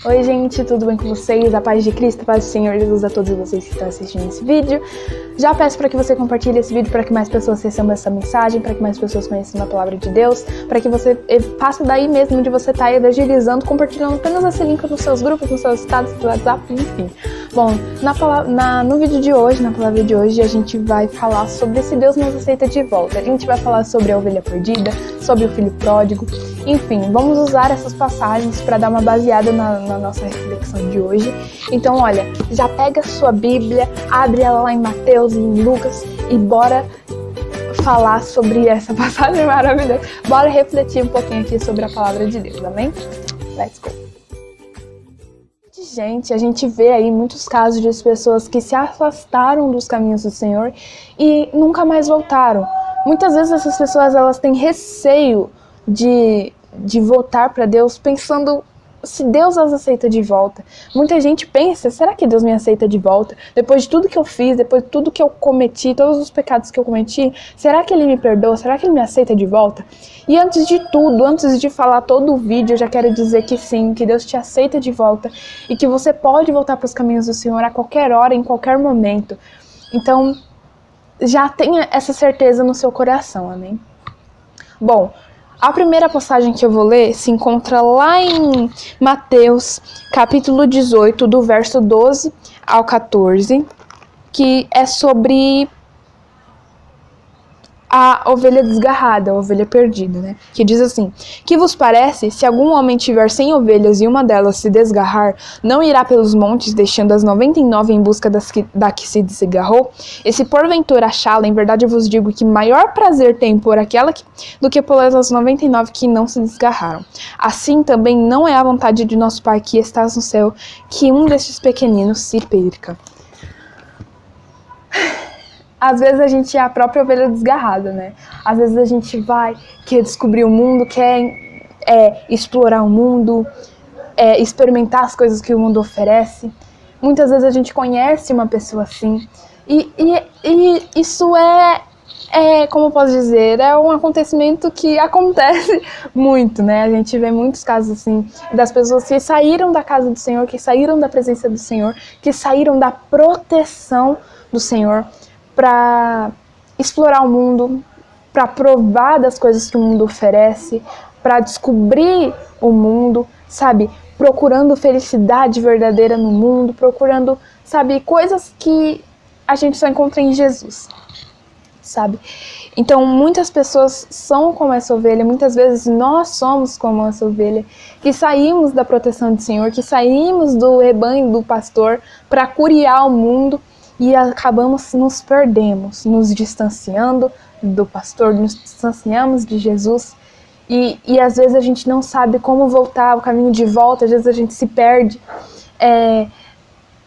Oi gente, tudo bem com vocês? A paz de Cristo, a paz do Senhor Jesus a todos vocês que estão assistindo esse vídeo. Já peço para que você compartilhe esse vídeo para que mais pessoas recebam essa mensagem, para que mais pessoas conheçam a palavra de Deus, para que você faça daí mesmo onde você está evangelizando, compartilhando apenas esse link nos seus grupos, nos seus estados, no WhatsApp, enfim. Bom, no vídeo de hoje, na palavra de hoje, a gente vai falar sobre se Deus nos aceita de volta. A gente vai falar sobre a ovelha perdida, sobre o filho pródigo, enfim, vamos usar essas passagens para dar uma baseada na nossa reflexão de hoje. Então, olha, já pega a sua Bíblia, abre ela lá em Mateus e em Lucas e bora falar sobre essa passagem maravilhosa. Bora refletir um pouquinho aqui sobre a palavra de Deus, amém? Let's go! Gente, a gente vê aí muitos casos de pessoas que se afastaram dos caminhos do Senhor e nunca mais voltaram. Muitas vezes essas pessoas elas têm receio de voltar para Deus, pensando se Deus as aceita de volta. Muita gente pensa, será que Deus me aceita de volta? Depois de tudo que eu fiz, depois de tudo que eu cometi, todos os pecados que eu cometi, será que Ele me perdoa? Será que Ele me aceita de volta? E antes de tudo, antes de falar todo o vídeo, eu já quero dizer que sim, que Deus te aceita de volta e que você pode voltar para os caminhos do Senhor a qualquer hora, em qualquer momento. Então, já tenha essa certeza no seu coração, amém? Bom, a primeira passagem que eu vou ler se encontra lá em Mateus, capítulo 18, do verso 12 ao 14, que é sobre a ovelha desgarrada, a ovelha perdida, né? Que diz assim: que vos parece, se algum homem tiver 100 ovelhas e uma delas se desgarrar, não irá pelos montes, deixando as 99 em busca da que se desgarrou? E se porventura achá-la, em verdade eu vos digo que maior prazer tem por aquela do que pelas 99 que não se desgarraram. Assim também não é a vontade de nosso Pai que estás no céu, que um destes pequeninos se perca. Às vezes a gente é a própria ovelha desgarrada, né? Às vezes a gente quer descobrir o mundo, quer explorar o mundo, experimentar as coisas que o mundo oferece. Muitas vezes a gente conhece uma pessoa assim. E isso como eu posso dizer, é um acontecimento que acontece muito, né? A gente vê muitos casos assim, das pessoas que saíram da casa do Senhor, que saíram da presença do Senhor, que saíram da proteção do Senhor, para explorar o mundo, para provar das coisas que o mundo oferece, para descobrir o mundo, sabe? Procurando felicidade verdadeira no mundo, procurando, sabe, coisas que a gente só encontra em Jesus, sabe? Então, muitas pessoas são como essa ovelha, muitas vezes nós somos como essa ovelha, que saímos da proteção do Senhor, que saímos do rebanho do pastor para curiar o mundo, e acabamos nos perdemos, nos distanciando do pastor, nos distanciamos de Jesus. E às vezes a gente não sabe como voltar, o caminho de volta, às vezes a gente se perde.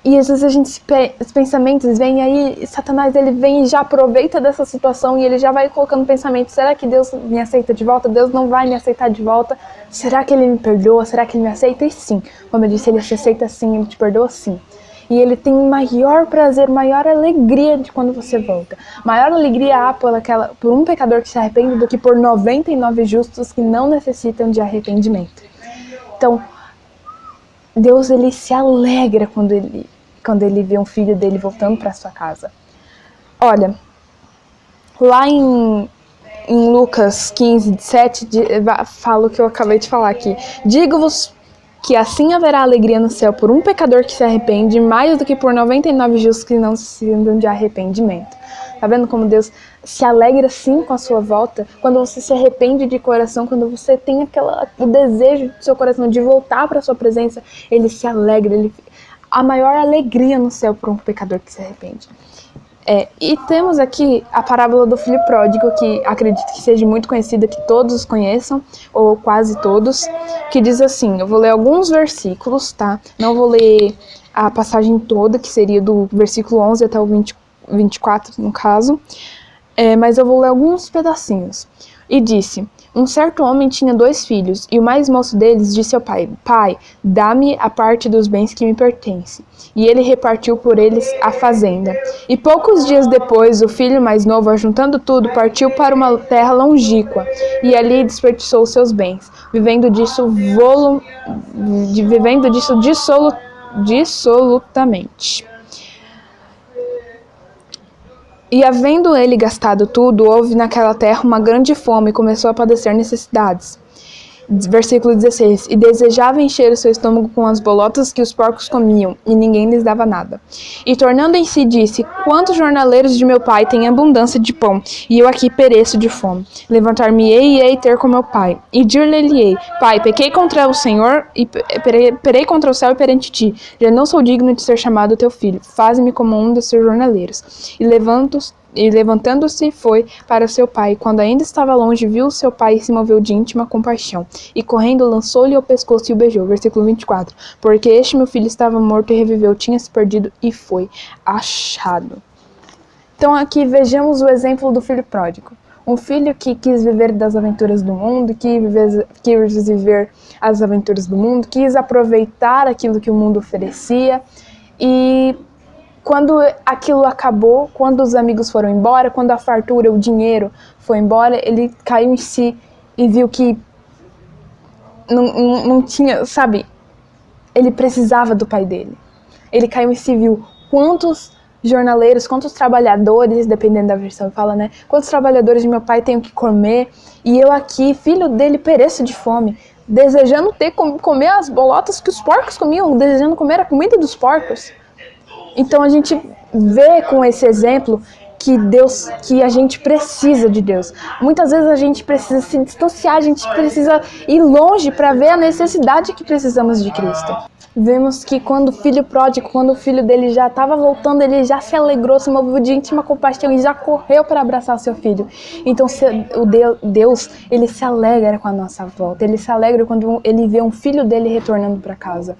E às vezes os pensamentos vêm aí, Satanás ele vem e já aproveita dessa situação e ele já vai colocando pensamento: será que Deus me aceita de volta? Deus não vai me aceitar de volta? Será que Ele me perdoa? Será que Ele me aceita? E sim, como eu disse, Ele te aceita sim, Ele te perdoa sim. E Ele tem maior prazer, maior alegria de quando você volta. Maior alegria há por um pecador que se arrepende do que por 99 justos que não necessitam de arrependimento. Então, Deus ele se alegra quando ele vê um filho dele voltando para sua casa. Olha, lá em Lucas 15, 7, fala o que eu acabei de falar aqui. Digo-vos que assim haverá alegria no céu por um pecador que se arrepende, mais do que por 99 justos que não precisam de arrependimento. Tá vendo como Deus se alegra sim com a sua volta? Quando você se arrepende de coração, quando você tem o desejo do seu coração de voltar para a sua presença, Ele se alegra. A maior alegria no céu por um pecador que se arrepende. E temos aqui a parábola do filho pródigo, que acredito que seja muito conhecida, que todos conheçam, ou quase todos, que diz assim, eu vou ler alguns versículos, tá? Não vou ler a passagem toda, que seria do versículo 11 até o 24, no caso, mas eu vou ler alguns pedacinhos. E disse: Um certo homem tinha 2 filhos, e o mais moço deles disse ao pai: Pai, dá-me a parte dos bens que me pertence. E ele repartiu por eles a fazenda. E poucos dias depois, o filho mais novo, ajuntando tudo, partiu para uma terra longínqua, e ali desperdiçou seus bens, vivendo disso dissolutamente. E havendo ele gastado tudo, houve naquela terra uma grande fome e começou a padecer necessidades. Versículo 16. E desejava encher o seu estômago com as bolotas que os porcos comiam, e ninguém lhes dava nada. E tornando em si, disse: Quantos jornaleiros de meu pai têm abundância de pão, e eu aqui pereço de fome? Levantar-me-ei e hei ter com meu pai. E dir-lhe-ei: Pai, pequei contra o Senhor, e perei contra o céu e perante ti. Já não sou digno de ser chamado teu filho. Faze-me como um dos seus jornaleiros. E levantando-se, foi para seu pai. Quando ainda estava longe, viu seu pai e se moveu de íntima compaixão. E correndo, lançou-lhe ao pescoço e o beijou. Versículo 24. Porque este meu filho estava morto e reviveu, tinha se perdido e foi achado. Então aqui vejamos o exemplo do filho pródigo. Um filho que quis viver das aventuras do mundo, quis viver as aventuras do mundo, quis aproveitar aquilo que o mundo oferecia. E quando aquilo acabou, quando os amigos foram embora, quando a fartura, o dinheiro foi embora, ele caiu em si e viu que não tinha, sabe, ele precisava do pai dele. Ele caiu em si e viu quantos jornaleiros, quantos trabalhadores, dependendo da versão fala, né? Quantos trabalhadores de meu pai tenho que comer, e eu aqui, filho dele, pereço de fome, desejando comer as bolotas que os porcos comiam, desejando comer a comida dos porcos. Então a gente vê com esse exemplo que a gente precisa de Deus. Muitas vezes a gente precisa se distanciar, a gente precisa ir longe para ver a necessidade que precisamos de Cristo. Vemos que quando o filho pródigo, quando o filho dele já estava voltando, ele já se alegrou, se moveu de íntima compaixão e já correu para abraçar o seu filho. Então Deus, ele se alegra com a nossa volta, ele se alegra quando ele vê um filho dele retornando para casa.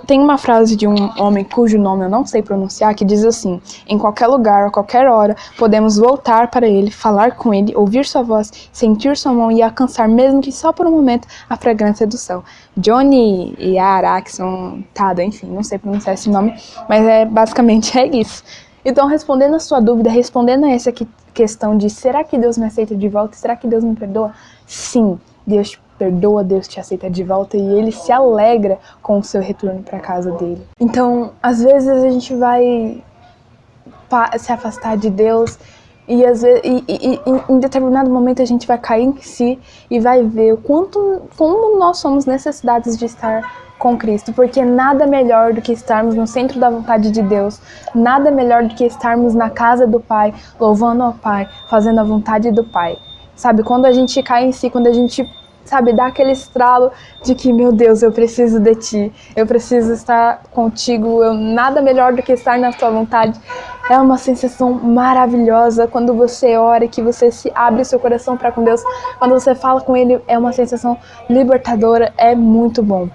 Tem uma frase de um homem cujo nome eu não sei pronunciar, que diz assim: em qualquer lugar, a qualquer hora, podemos voltar para ele, falar com ele, ouvir sua voz, sentir sua mão e alcançar, mesmo que só por um momento, a fragrância do céu. Johnny Araxon Tada, enfim, não sei pronunciar esse nome, mas basicamente é isso. Então, respondendo a sua dúvida, respondendo a essa questão de será que Deus me aceita de volta, será que Deus me perdoa? Sim, Deus te perdoa, Deus te aceita de volta e Ele se alegra com o seu retorno para a casa dele. Então, às vezes a gente vai se afastar de Deus e às vezes, em determinado momento a gente vai cair em si e vai ver como nós somos necessitados de estar com Cristo, porque nada melhor do que estarmos no centro da vontade de Deus, nada melhor do que estarmos na casa do Pai, louvando ao Pai, fazendo a vontade do Pai. Sabe, quando a gente cai em si, quando a gente dá aquele estralo de que, meu Deus, eu preciso de ti, eu preciso estar contigo, nada melhor do que estar na tua vontade. É uma sensação maravilhosa quando você ora, que você se abre seu coração para com Deus, quando você fala com Ele, é uma sensação libertadora, é muito bom.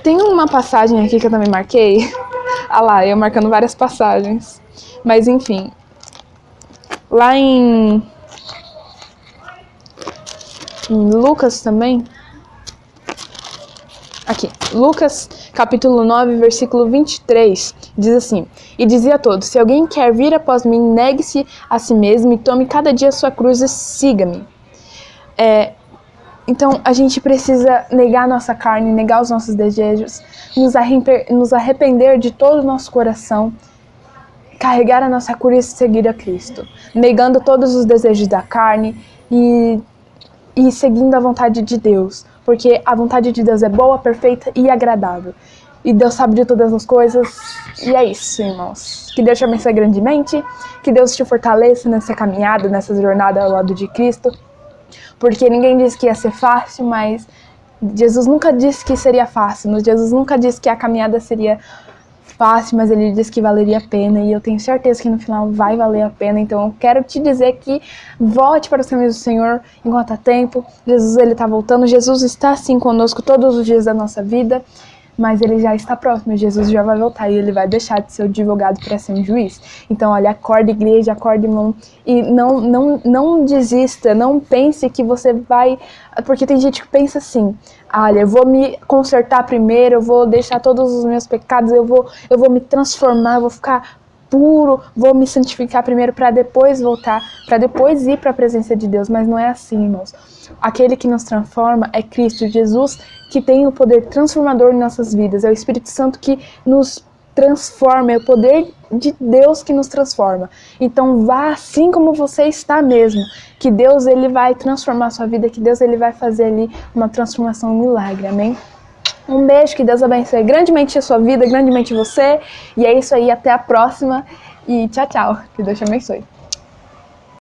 Tem uma passagem aqui que eu também marquei, eu marcando várias passagens, mas enfim, lá em Lucas também, aqui, Lucas capítulo 9, versículo 23, diz assim: E dizia a todos: se alguém quer vir após mim, negue-se a si mesmo e tome cada dia a sua cruz e siga-me. Então a gente precisa negar a nossa carne, negar os nossos desejos, nos arrepender de todo o nosso coração, carregar a nossa cruz e seguir a Cristo, negando todos os desejos da carne e seguindo a vontade de Deus, porque a vontade de Deus é boa, perfeita e agradável. E Deus sabe de todas as coisas, e é isso, irmãos. Que Deus te abençoe grandemente, que Deus te fortaleça nessa caminhada, nessa jornada ao lado de Cristo, porque ninguém disse que ia ser fácil, mas Jesus nunca disse que seria fácil, Jesus nunca disse que a caminhada seria fácil, mas Ele disse que valeria a pena, e eu tenho certeza que no final vai valer a pena. Então eu quero te dizer que volte para os caminhos do Senhor enquanto há tempo. Jesus, Ele está voltando, Jesus está assim conosco todos os dias da nossa vida. mas ele já está próximo, Jesus já vai voltar e ele vai deixar de ser o advogado para ser um juiz. Então, olha, acorda igreja, acorda irmão, e não desista, não pense que você vai... Porque tem gente que pensa assim, olha, eu vou me consertar primeiro, eu vou deixar todos os meus pecados, eu vou me transformar, eu vou ficar puro, vou me santificar primeiro para depois voltar, para depois ir para a presença de Deus, mas não é assim, irmãos. Aquele que nos transforma é Cristo Jesus, que tem o poder transformador em nossas vidas, é o Espírito Santo que nos transforma, é o poder de Deus que nos transforma. Então vá assim como você está mesmo, que Deus ele vai transformar a sua vida, que Deus ele vai fazer ali uma transformação, um milagre, amém? Um beijo, que Deus abençoe grandemente a sua vida, grandemente você. E é isso aí, até a próxima. E tchau, tchau. Que Deus te abençoe.